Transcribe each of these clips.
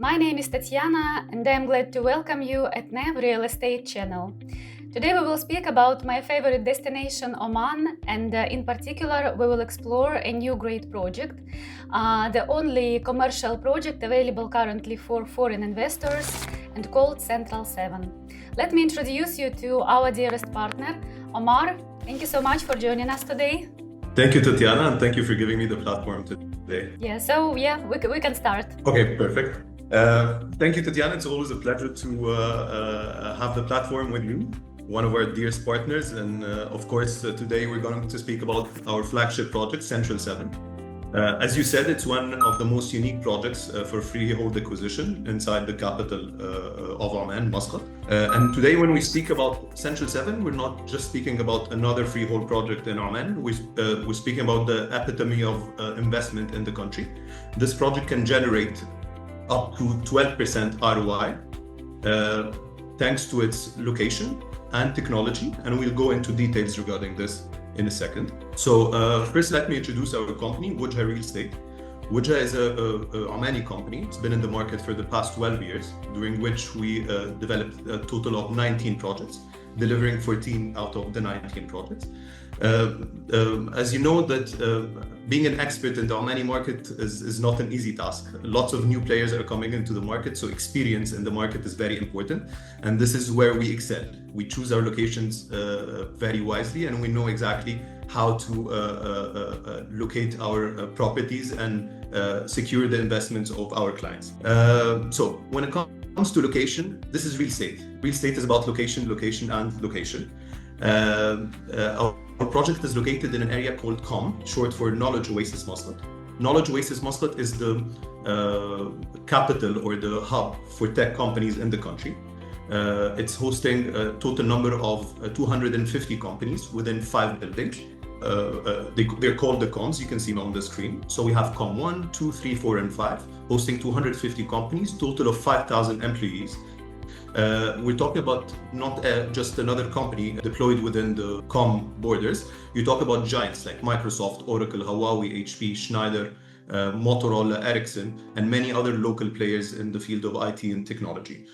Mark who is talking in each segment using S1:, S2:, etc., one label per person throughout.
S1: My name is Tatiana and I'm glad to welcome you at Nev Real Estate channel. Today we will speak about my favorite destination, Oman, and in particular we will explore a new great project, the only commercial project available currently for foreign investors and called Central 7. Let me introduce you to our dearest partner, Omar. Thank you so much for joining us today.
S2: Thank you, Tatiana, and thank you for giving me the platform today.
S1: We can start.
S2: Okay, perfect. Thank you, Tatiana. It's always a pleasure to have the platform with you, one of our dearest partners. And of course, today we're going to speak about our flagship project, Central 7. As you said, it's one of the most unique projects for freehold acquisition inside the capital of Oman, Muscat. And today when we speak about Central 7, we're not just speaking about another freehold project in Oman. We're speaking about the epitome of investment in the country. This project can generate up to 12% ROI thanks to its location and technology. And we'll go into details regarding this in a second. So first, let me introduce our company, Wajha Real Estate. Wajha is a Omani company. It's been in the market for the past 12 years, during which we developed a total of 19 projects, delivering 14 out of the 19 projects. As you know, that being an expert in the Omani market is not an easy task. Lots of new players are coming into the market, so experience in the market is very important. And this is where we excel. We choose our locations very wisely, and we know exactly how to locate our properties and secure the investments of our clients. So when it comes to location, this is real estate. Real estate is about location, location, and location. Our project is located in an area called KOM, short for Knowledge Oasis Muscat. Knowledge Oasis Muscat is the capital or the hub for tech companies in the country. It's hosting a total number of 250 companies within 5 buildings. They're called the KOMs, you can see them on the screen. So we have KOM 1, 2, 3, 4, and 5, hosting 250 companies, total of 5,000 employees. We're talking about not just another company deployed within the KOM borders. You talk about giants like Microsoft, Oracle, Huawei, HP, Schneider, Motorola, Ericsson, and many other local players in the field of IT and technology.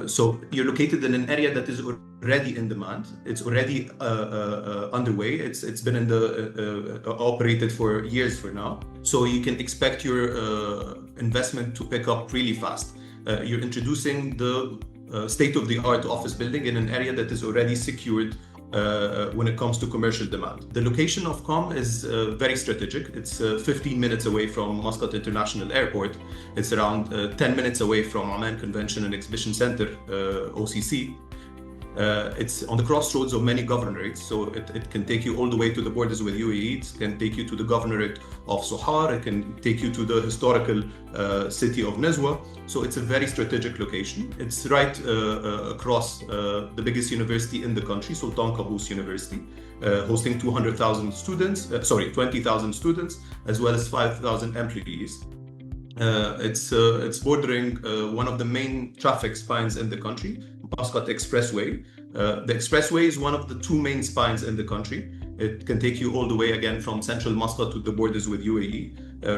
S2: So you're located in an area that is already in demand. It's already underway. It's been in the operated for years for now. So you can expect your investment to pick up really fast. You're introducing the state-of-the-art office building in an area that is already secured when it comes to commercial demand. The location of KOM is very strategic. It's 15 minutes away from Muscat International Airport. It's around 10 minutes away from Oman Convention and Exhibition Center, OCC. It's on the crossroads of many governorates, so it can take you all the way to the borders with UAE. It can take you to the governorate of Sohar. It can take you to the historical city of Nizwa. So it's a very strategic location. It's right across the biggest university in the country, Sultan Qaboos University, hosting 20,000 students, as well as 5,000 employees. It's bordering one of the main traffic spines in the country, Muscat Expressway. The expressway is one of the 2 main spines in the country. It can take you all the way again from central Muscat to the borders with UAE,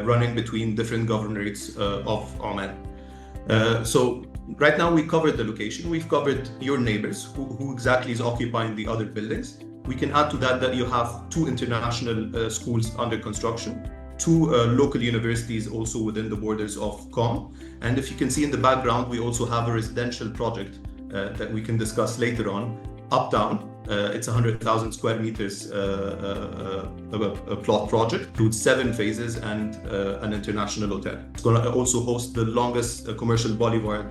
S2: running between different governorates of Oman. So right now we covered the location. We've covered your neighbors, who exactly is occupying the other buildings. We can add to that you have 2 international schools under construction, 2 local universities also within the borders of KOM. And if you can see in the background, we also have a residential project that we can discuss later on, Uptown. It's 100,000 square meters a plot project, includes 7 phases and an international hotel. It's going to also host the longest commercial boulevard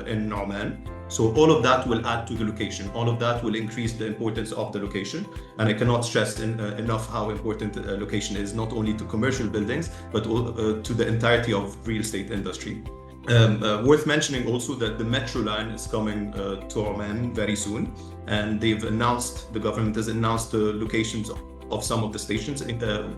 S2: in Oman. So all of that will add to the location. All of that will increase the importance of the location. And I cannot stress enough how important the location is, not only to commercial buildings, but to the entirety of real estate industry. Worth mentioning also that the metro line is coming to Oman very soon, and the government has announced the locations of some of the stations.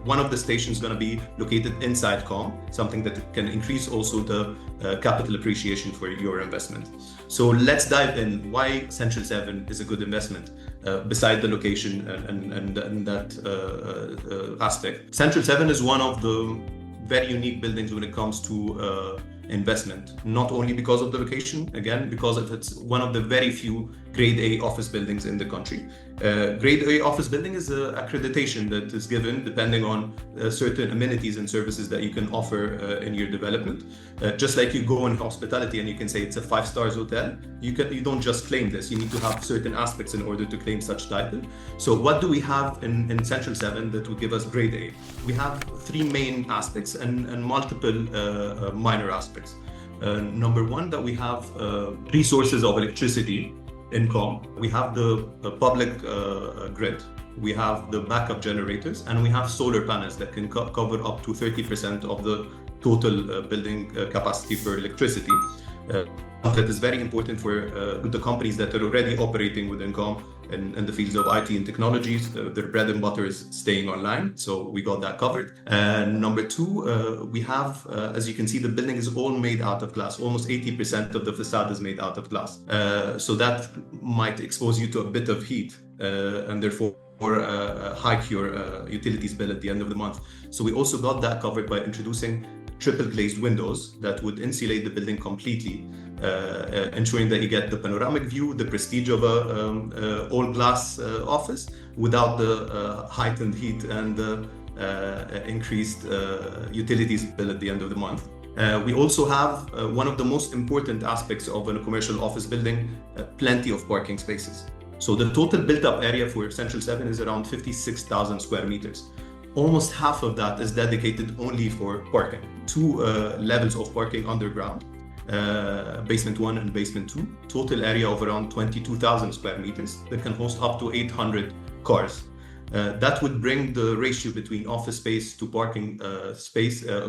S2: One of the stations is going to be located inside KOM, something that can increase also the capital appreciation for your investment. So let's dive in. Why Central 7 is a good investment, beside the location and that aspect. Central 7 is one of the very unique buildings when it comes to investment, not only because of the location, again, because it's one of the very few grade A office buildings in the country. Grade A office building is an accreditation that is given depending on certain amenities and services that you can offer in your development. Just like you go in hospitality and you can say it's a 5-star hotel, you don't just claim this. You need to have certain aspects in order to claim such title. So what do we have in Central 7 that would give us grade A? We have 3 main aspects and multiple minor aspects. Number 1, that we have resources of electricity income. We have the public grid. We have the backup generators, and we have solar panels that can cover up to 30% of the total building capacity for electricity. That is very important for the companies that are already operating with income in the fields of IT and technologies. Their bread and butter is staying online, so we got that covered. And number 2, we have, as you can see, the building is all made out of glass. Almost 80% of the facade is made out of glass. So that might expose you to a bit of heat and therefore hike your utilities bill at the end of the month. So we also got that covered by introducing triple glazed windows that would insulate the building completely, ensuring that you get the panoramic view, the prestige of a all glass office without the heightened heat and the increased utilities bill at the end of the month. We also have one of the most important aspects of a commercial office building, plenty of parking spaces. So the total built-up area for Central 7 is around 56,000 square meters. Almost half of that is dedicated only for parking. 2 levels of parking underground, basement 1 and basement 2. Total area of around 22,000 square meters that can host up to 800 cars. That would bring the ratio between office space to parking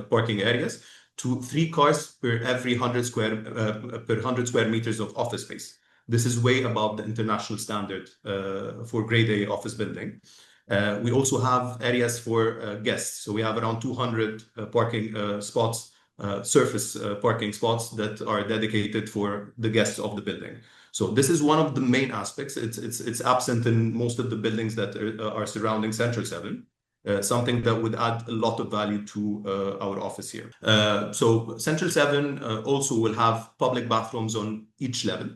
S2: parking areas to 3 cars per every 100 square meters of office space. This is way above the international standard for grade A office building. We also have areas for guests. So we have around 200 parking spots, surface parking spots that are dedicated for the guests of the building. So this is one of the main aspects. It's absent in most of the buildings that are surrounding Central 7. Something that would add a lot of value to our office here. So Central 7 also will have public bathrooms on each level.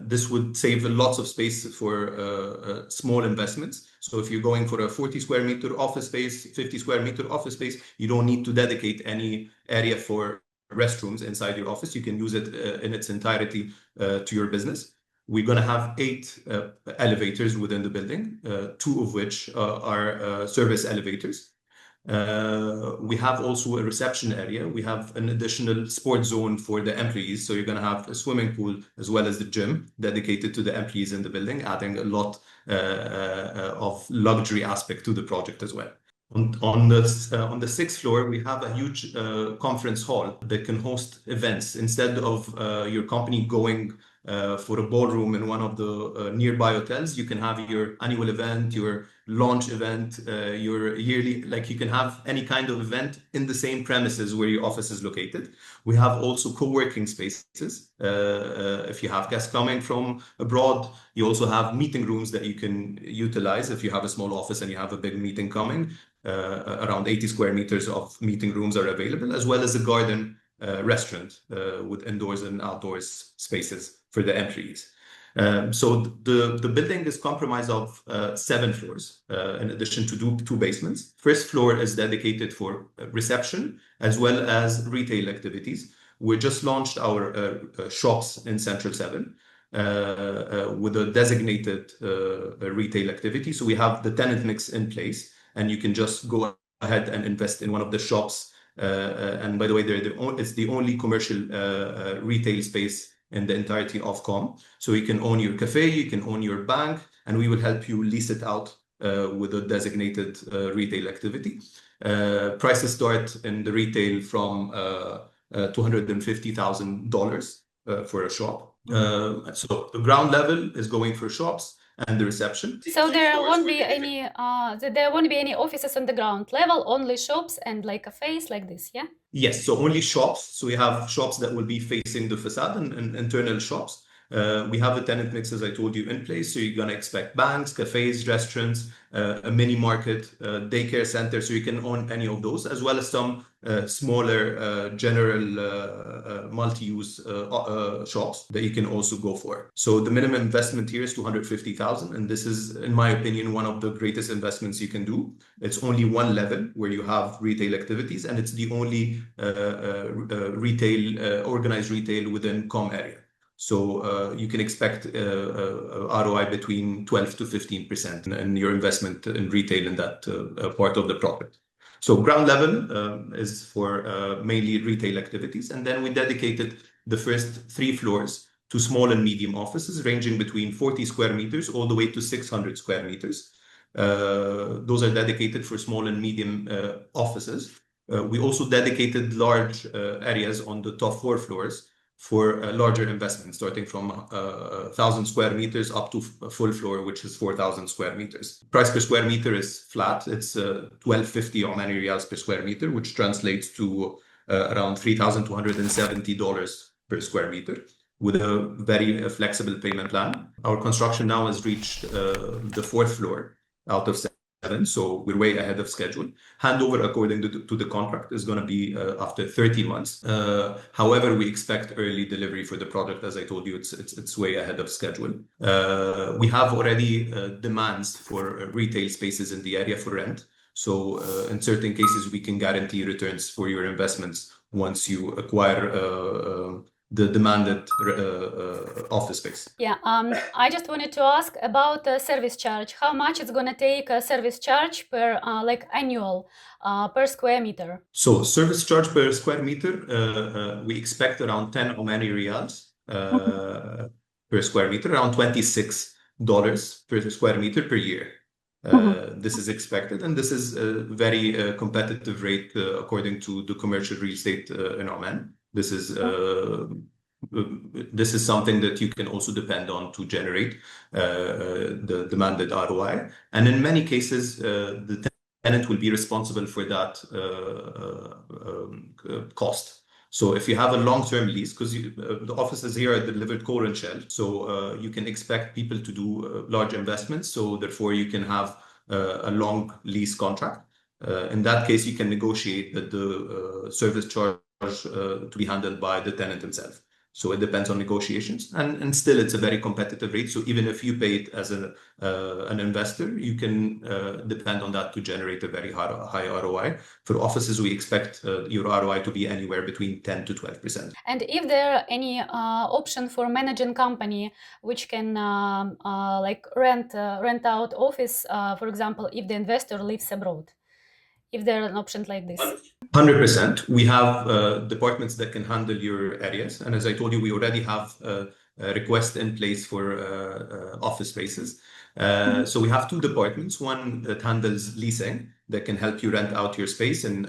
S2: This would save lots of space for small investments. So if you're going for a 40 square meter office space, 50 square meter office space, you don't need to dedicate any area for restrooms inside your office. You can use it in its entirety to your business. We're going to have 8 elevators within the building, 2 of which are service elevators. We have also a reception area. We have an additional sports zone for the employees. So you're going to have a swimming pool as well as the gym dedicated to the employees in the building, adding a lot of luxury aspect to the project as well. On the 6th floor, we have a huge conference hall that can host events. Instead of your company going for a ballroom in one of the nearby hotels, you can have your annual event, your launch event, your yearly, like you can have any kind of event in the same premises where your office is located. We have also co-working spaces. If you have guests coming from abroad, you also have meeting rooms that you can utilize. If you have a small office and you have a big meeting coming, around 80 square meters of meeting rooms are available, as well as a garden restaurant with indoors and outdoors spaces for the employees. So the building is comprised of 7 floors, in addition to 2 basements. First floor is dedicated for reception as well as retail activities. We just launched our shops in Central 7 with a designated retail activity. So we have the tenant mix in place, and you can just go ahead and invest in one of the shops. And by the way, it's the only commercial retail space in the entirety of Com. So you can own your cafe, you can own your bank, and we will help you lease it out with a designated retail activity. Prices start in the retail from $250,000 for a shop. So the ground level is going for shops and the reception.
S1: So there won't be any offices on the ground level, only shops and like cafes like this, yeah?
S2: Yes, so only shops. So we have shops that will be facing the facade and internal shops. We have a tenant mix, as I told you, in place. So you're going to expect banks, cafes, restaurants, a mini market, daycare center. So you can own any of those, as well as some smaller general multi-use shops that you can also go for. So the minimum investment here is 250,000, and this is, in my opinion, one of the greatest investments you can do. It's only one level where you have retail activities, and it's the only organized retail within COM area. So you can expect ROI between 12 to 15% in your investment in retail in that part of the project. So ground level is for mainly retail activities. And then we dedicated the first 3 floors to small and medium offices ranging between 40 square meters all the way to 600 square meters. Those are dedicated for small and medium offices. We also dedicated large areas on the top 4 floors for larger investments, starting from 1,000 square meters up to a full floor, which is 4,000 square meters. Price per square meter is flat. It's 1250 Omani riyals per square meter, which translates to around $3,270 per square meter, with a very flexible payment plan. Our construction now has reached the 4th floor out of 7, so we're way ahead of schedule. Handover according to the contract is going to be after 30 months. However, we expect early delivery for the project. As I told you, it's way ahead of schedule. We have already demands for retail spaces in the area for rent. So in certain cases, we can guarantee returns for your investments once you acquire the demanded office space.
S1: Yeah, I just wanted to ask about the service charge. How much it's going to take a service charge per like annual per square meter?
S2: So service charge per square meter, we expect around 10 Omani riyals per square meter, around $26 per square meter per year. This is expected, and this is a very competitive rate according to the commercial real estate in Oman. This is something that you can also depend on to generate the demanded ROI. And in many cases, the tenant will be responsible for that cost. So if you have a long-term lease, because the offices here are delivered core and shell, so you can expect people to do large investments. So therefore, you can have a long lease contract. In that case, you can negotiate that the service charge to be handled by the tenant himself. So it depends on negotiations, and still it's a very competitive rate. So even if you pay it as an investor, you can depend on that to generate a very high ROI. For offices, we expect your ROI to be anywhere between 10 to 12%.
S1: And if there are any option for managing company which can like rent out office, for example, if the investor lives abroad, if there are an option like this?
S2: 100%. We have departments that can handle your areas. And as I told you, we already have a request in place for office spaces. So we have 2 departments, one that handles leasing, that can help you rent out your space and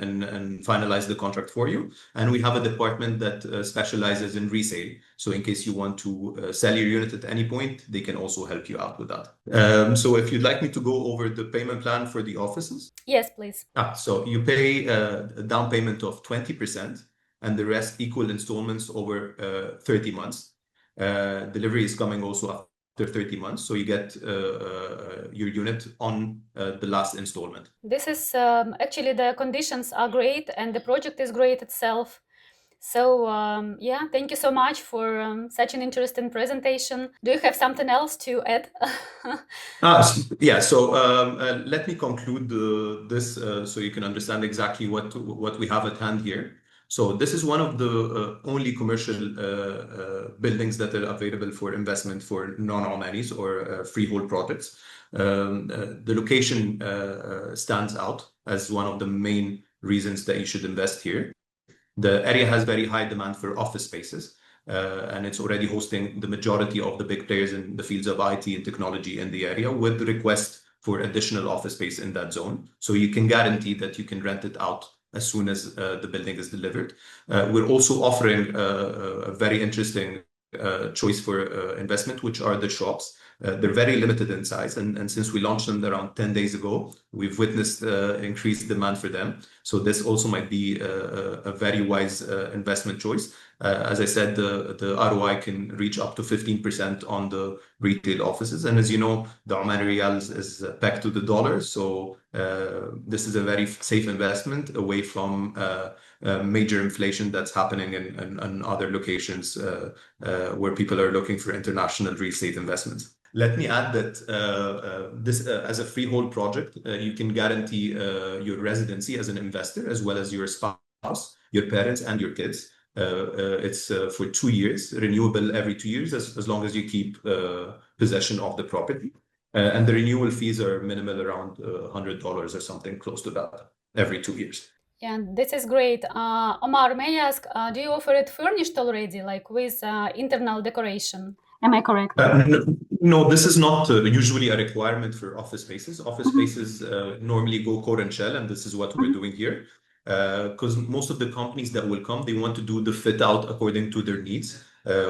S2: finalize the contract for you. And we have a department that specializes in resale. So in case you want to sell your unit at any point, they can also help you out with that. So if you'd like me to go over the payment plan for the offices.
S1: Yes, please.
S2: So you pay a down payment of 20% and the rest equal installments over 30 months. Delivery is coming also after 30 months, so you get your unit on the last installment.
S1: This is actually, the conditions are great and the project is great itself. So yeah, thank you so much for such an interesting presentation. Do you have something else to add?
S2: Yeah, so let me conclude this so you can understand exactly what we have at hand here. So this is one of the only commercial buildings that are available for investment for non-Omanis or freehold projects. The location stands out as one of the main reasons that you should invest here. The area has very high demand for office spaces, and it's already hosting the majority of the big players in the fields of IT and technology in the area, with the request for additional office space in that zone. So you can guarantee that you can rent it out as soon as the building is delivered. We're also offering a very interesting choice for investment, which are the shops. They're very limited in size, and since we launched them around 10 days ago, we've witnessed increased demand for them. So this also might be a very wise investment choice. As I said, the ROI can reach up to 15% on the retail offices. And as you know, the Oman Riyal is pegged to the dollar. So this is a very safe investment away from major inflation that's happening in other locations where people are looking for international real estate investments. Let me add that this, as a freehold project, you can guarantee your residency as an investor, as well as your spouse, your parents, and your kids. It's for 2 years, renewable every 2 years, as long as you keep possession of the property. And the renewal fees are minimal, around $100 or something close to that every 2 years.
S1: Yeah, this is great. Omar, may I ask, do you offer it furnished already, like with internal decoration? Am I correct?
S2: No, this is not usually a requirement for office spaces. Office spaces normally go core and shell, and this is what we're doing here. Because most of the companies that will come, they want to do the fit out according to their needs,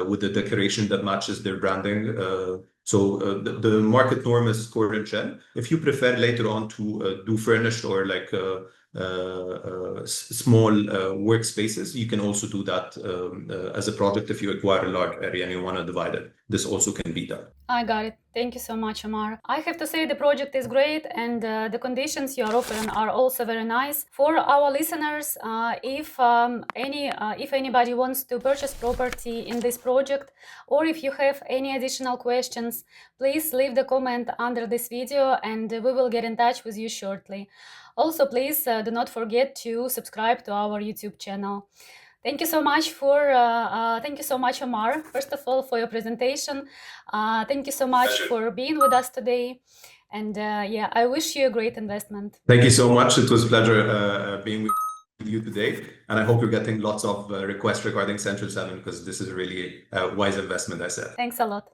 S2: with the decoration that matches their branding. So the market norm is core and shell. If you prefer later on to do furnished or like small workspaces, you can also do that as a project if you acquire a large area and you want to divide it. This also can be done.
S1: I got it. Thank you so much, Omar. I have to say the project is great, and the conditions you are offering are also very nice. For our listeners, if anybody wants to purchase property in this project, or if you have any additional questions, please leave the comment under this video and we will get in touch with you shortly. Also, please do not forget to subscribe to our YouTube channel. Thank you so much Omar, first of all, for your presentation. Thank you so much for being with us today. And yeah, I wish you a great investment.
S2: Thank you so much. It was a pleasure being with you today. And I hope you're getting lots of requests regarding Central 7, because this is really a wise investment, I said.
S1: Thanks a lot.